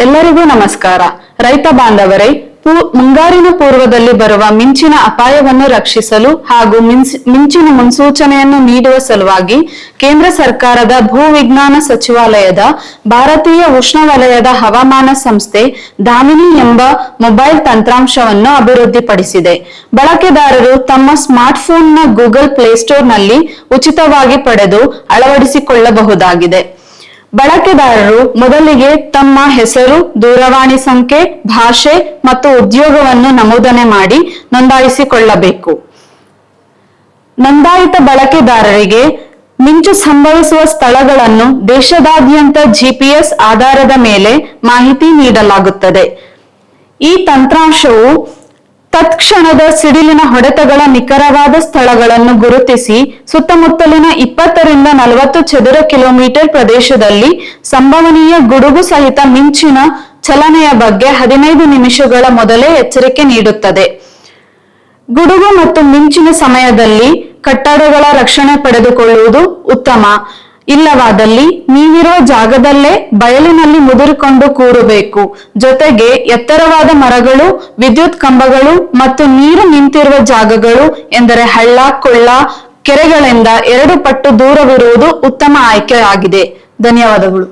ಎಲ್ಲರಿಗೂ ನಮಸ್ಕಾರ. ರೈತ ಬಾಂಧವರೇ, ಮುಂಗಾರಿನ ಪೂರ್ವದಲ್ಲಿ ಬರುವ ಮಿಂಚಿನ ಅಪಾಯವನ್ನು ರಕ್ಷಿಸಲು ಹಾಗೂ ಮಿಂಚಿನ ಮುನ್ಸೂಚನೆಯನ್ನು ನೀಡುವ ಸಲುವಾಗಿ ಕೇಂದ್ರ ಸರ್ಕಾರದ ಭೂವಿಜ್ಞಾನ ಸಚಿವಾಲಯದ ಭಾರತೀಯ ಉಷ್ಣವಲಯದ ಹವಾಮಾನ ಸಂಸ್ಥೆ ದಾಮಿನಿ ಎಂಬ ಮೊಬೈಲ್ ತಂತ್ರಾಂಶವನ್ನು ಅಭಿವೃದ್ಧಿಪಡಿಸಿದೆ. ಬಳಕೆದಾರರು ತಮ್ಮ ಸ್ಮಾರ್ಟ್ಫೋನ್ನ ಗೂಗಲ್ ಪ್ಲೇಸ್ಟೋರ್ನಲ್ಲಿ ಉಚಿತವಾಗಿ ಪಡೆದು ಅಳವಡಿಸಿಕೊಳ್ಳಬಹುದಾಗಿದೆ. ಬಳಕೆದಾರರು ಮೊದಲಿಗೆ ತಮ್ಮ ಹೆಸರು, ದೂರವಾಣಿ ಸಂಖ್ಯೆ, ಭಾಷೆ ಮತ್ತು ಉದ್ಯೋಗವನ್ನು ನಮೂದನೆ ಮಾಡಿ ನೋಂದಾಯಿಸಿಕೊಳ್ಳಬೇಕು. ನೋಂದಾಯಿತ ಬಳಕೆದಾರರಿಗೆ ಮಿಂಚು ಸಂಭವಿಸುವ ಸ್ಥಳಗಳನ್ನು ದೇಶದಾದ್ಯಂತ GPS ಆಧಾರದ ಮೇಲೆ ಮಾಹಿತಿ ನೀಡಲಾಗುತ್ತದೆ. ಈ ತಂತ್ರಾಂಶವು ತತ್ಕ್ಷಣದ ಸಿಡಿಲಿನ ಹೊಡೆತಗಳ ನಿಖರವಾದ ಸ್ಥಳಗಳನ್ನು ಗುರುತಿಸಿ ಸುತ್ತಮುತ್ತಲಿನ 20 ರಿಂದ 40 ಚದುರ ಕಿಲೋಮೀಟರ್ ಪ್ರದೇಶದಲ್ಲಿ ಸಂಭವನೀಯ ಗುಡುಗು ಸಹಿತ ಮಿಂಚಿನ ಚಲನೆಯ ಬಗ್ಗೆ 15 ನಿಮಿಷಗಳ ಮೊದಲೇ ಎಚ್ಚರಿಕೆ ನೀಡುತ್ತದೆ. ಗುಡುಗು ಮತ್ತು ಮಿಂಚಿನ ಸಮಯದಲ್ಲಿ ಕಟ್ಟಡಗಳ ರಕ್ಷಣೆ ಪಡೆದುಕೊಳ್ಳುವುದು ಉತ್ತಮ. ಇಲ್ಲವಾದಲ್ಲಿ ನೀವಿರುವ ಜಾಗದಲ್ಲೇ ಬಯಲಿನಲ್ಲಿ ಮುದುರಿಕೊಂಡು ಕೂರಬೇಕು. ಜೊತೆಗೆ ಎತ್ತರವಾದ ಮರಗಳು, ವಿದ್ಯುತ್ ಕಂಬಗಳು ಮತ್ತು ನೀರು ನಿಂತಿರುವ ಜಾಗಗಳು ಎಂದರೆ ಹಳ್ಳ, ಕೊಳ್ಳ, ಕೆರೆಗಳಿಂದ 2 ಪಟ್ಟು ದೂರವಿರುವುದು ಉತ್ತಮ ಆಯ್ಕೆಯಾಗಿದೆ. ಧನ್ಯವಾದಗಳು.